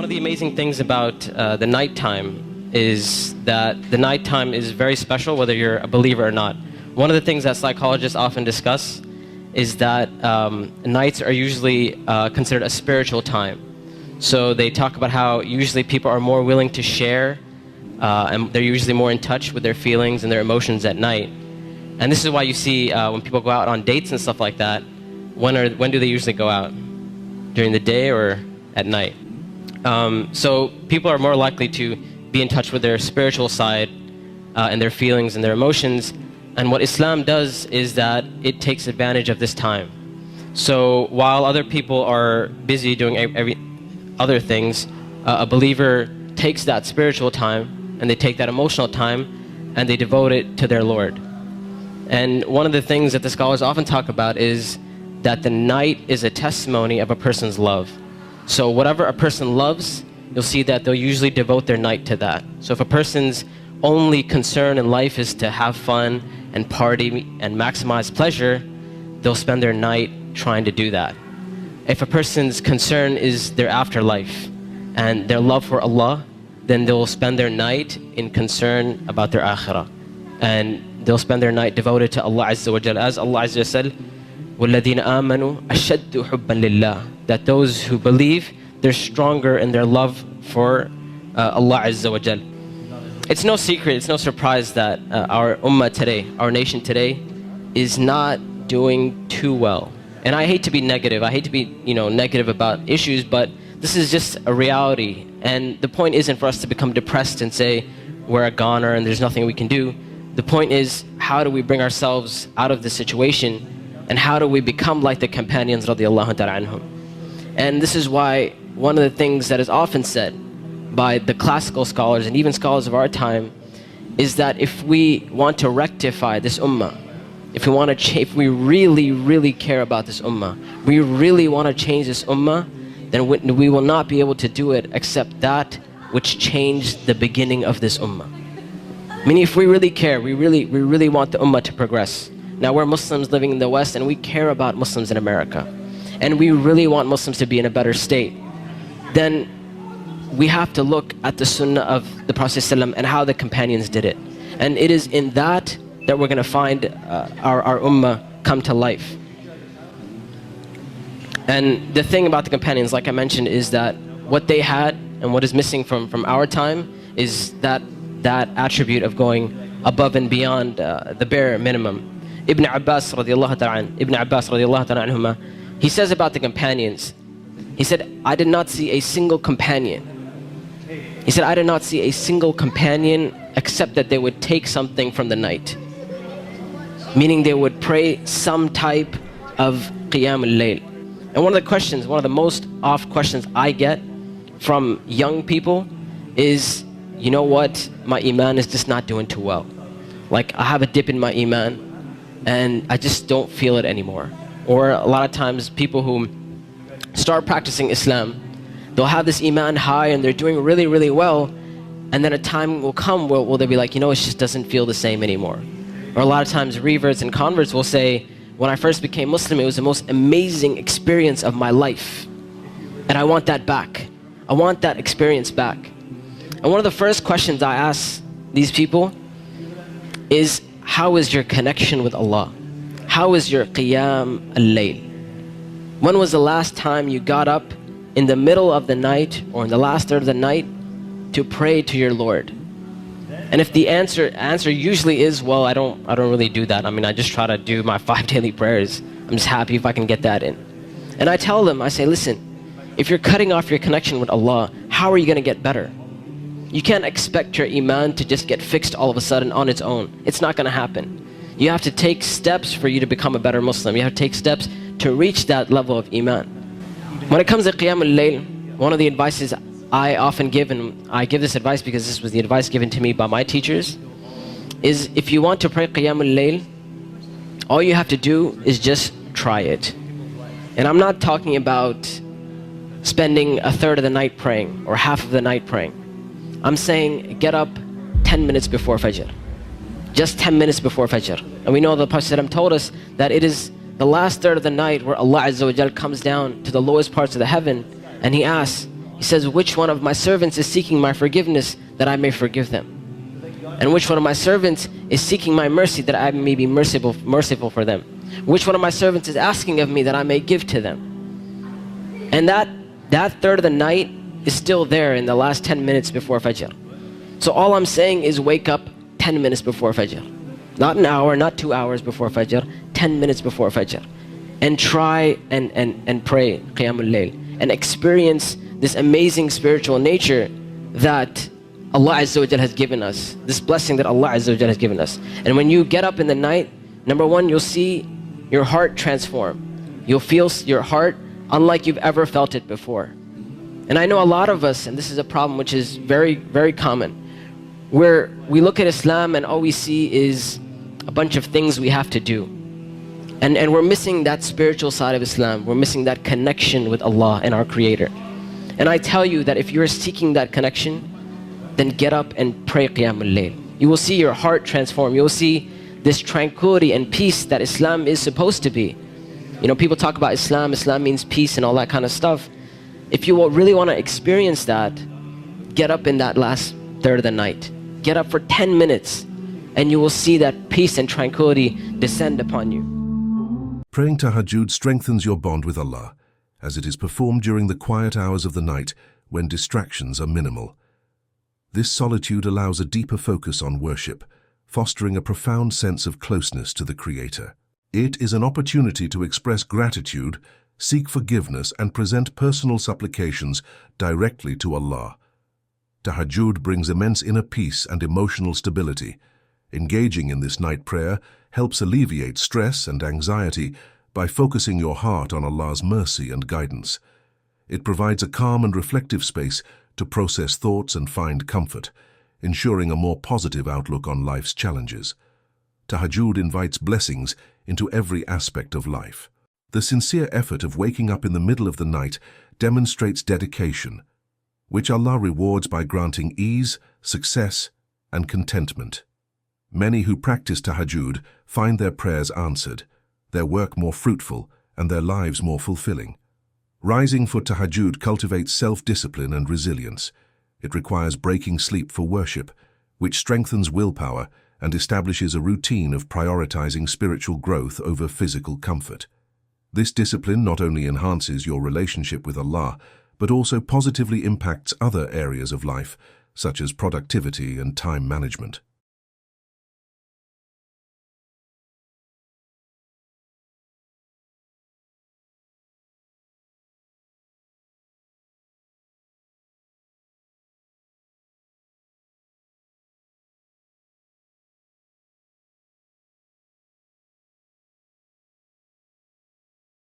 One of the amazing things about the nighttime is that the nighttime is very special whether you're a believer or not. One of the things that psychologists often discuss is that nights are usually considered a spiritual time. So they talk about how usually people are more willing to share and they're usually more in touch with their feelings and their emotions at night. And this is why you see when people go out on dates and stuff like that, when do they usually go out? During the day or at night? So people are more likely to be in touch with their spiritual side and their feelings and their emotions. And what Islam does is that it takes advantage of this time. So while other people are busy doing other things, a believer takes that spiritual time and they take that emotional time and they devote it to their Lord. And one of the things that the scholars often talk about is that the night is a testimony of a person's love. So whatever a person loves, you'll see that they'll usually devote their night to that. So if a person's only concern in life is to have fun and party and maximize pleasure, they'll spend their night trying to do that. If a person's concern is their afterlife and their love for Allah, then they'll spend their night in concern about their akhirah. And they'll spend their night devoted to Allah Azza wa Jal. As Allah Azza wa Jal said, وَالَّذِينَ آمَنُوا أَشَدُّ حُبًّا لِلَّهِ. That those who believe, they're stronger in their love for Allah Azza wa Jal. It's no secret, it's no surprise that our ummah today, our nation today, is not doing too well. And I hate to be negative, I hate to be negative about issues, but this is just a reality. And the point isn't for us to become depressed and say we're a goner and there's nothing we can do. The point is, how do we bring ourselves out of this situation, and how do we become like the companions radiallahu ta'ala anhum? And this is why one of the things that is often said by the classical scholars and even scholars of our time is that if we want to rectify this ummah, if we really, really care about this ummah, we really want to change this ummah, then we will not be able to do it except that which changed the beginning of this ummah. Meaning, if we really care, we really want the ummah to progress. Now we're Muslims living in the West and we care about Muslims in America, and we really want Muslims to be in a better state, then we have to look at the sunnah of the Prophet ﷺ and how the companions did it. And it is in that we're going to find our ummah come to life. And the thing about the companions, like I mentioned, is that what they had and what is missing from our time is that attribute of going above and beyond the bare minimum. Ibn Abbas radiallahu ta'ala anhuma, he says about the companions, he said, I did not see a single companion. He said, I did not see a single companion except that they would take something from the night. Meaning they would pray some type of qiyam al-layl. And one of the most oft questions I get from young people is, you know what, my iman is just not doing too well. Like, I have a dip in my iman and I just don't feel it anymore. Or a lot of times people who start practicing Islam, they'll have this iman high and they're doing really, really well, and then a time will come where they'll be like, it just doesn't feel the same anymore. Or a lot of times reverts and converts will say, when I first became Muslim, it was the most amazing experience of my life, and I want that back. I want that experience back. And one of the first questions I ask these people is, how is your connection with Allah? How is your qiyam al-layl? When was the last time you got up in the middle of the night or in the last third of the night to pray to your Lord? And if the answer usually is, well, I don't really do that. I just try to do my 5 daily prayers. I'm just happy if I can get that in. And I tell them, I say, listen, if you're cutting off your connection with Allah, how are you going to get better? You can't expect your iman to just get fixed all of a sudden on its own. It's not going to happen. You have to take steps for you to become a better Muslim. You have to take steps to reach that level of iman. When it comes to qiyam al-layl, one of the advices I often give, and I give this advice because this was the advice given to me by my teachers, is if you want to pray qiyam al-layl, all you have to do is just try it. And I'm not talking about spending a third of the night praying or half of the night praying. I'm saying get up 10 minutes before Fajr. Just 10 minutes before Fajr. And we know the Prophet ﷺ told us that it is the last third of the night where Allah Azza wa Jal comes down to the lowest parts of the heaven and He asks, He says, which one of my servants is seeking my forgiveness that I may forgive them? And which one of my servants is seeking my mercy that I may be merciful for them? Which one of my servants is asking of me that I may give to them? And that third of the night is still there in the last 10 minutes before Fajr. So all I'm saying is wake up 10 minutes before Fajr. Not an hour, not 2 hours before Fajr, 10 minutes before Fajr. And try and pray Qiyamul Layl and experience this amazing spiritual nature that Allah Azza wa Jal has given us, this blessing that Allah Azza wa Jal has given us. And when you get up in the night, number one, you'll see your heart transform. You'll feel your heart unlike you've ever felt it before. And I know a lot of us, and this is a problem which is very, very common, where we look at Islam and all we see is a bunch of things we have to do. And we're missing that spiritual side of Islam. We're missing that connection with Allah and our Creator. And I tell you that if you're seeking that connection, then get up and pray Qiyamul Layl. You will see your heart transform. You will see this tranquility and peace that Islam is supposed to be. You know, people talk about Islam. Islam means peace and all that kind of stuff. If you really want to experience that, get up in that last third of the night. Get up for 10 minutes and you will see that peace and tranquility descend upon you. Praying Tahajjud strengthens your bond with Allah, as it is performed during the quiet hours of the night when distractions are minimal. This solitude allows a deeper focus on worship, fostering a profound sense of closeness to the Creator. It is an opportunity to express gratitude, seek forgiveness, and present personal supplications directly to Allah. Tahajjud brings immense inner peace and emotional stability. Engaging in this night prayer helps alleviate stress and anxiety by focusing your heart on Allah's mercy and guidance. It provides a calm and reflective space to process thoughts and find comfort, ensuring a more positive outlook on life's challenges. Tahajjud invites blessings into every aspect of life. The sincere effort of waking up in the middle of the night demonstrates dedication, which Allah rewards by granting ease, success, and contentment. Many who practice Tahajjud find their prayers answered, their work more fruitful, and their lives more fulfilling. Rising for Tahajjud cultivates self-discipline and resilience. It requires breaking sleep for worship, which strengthens willpower and establishes a routine of prioritizing spiritual growth over physical comfort. This discipline not only enhances your relationship with Allah, but also positively impacts other areas of life, such as productivity and time management.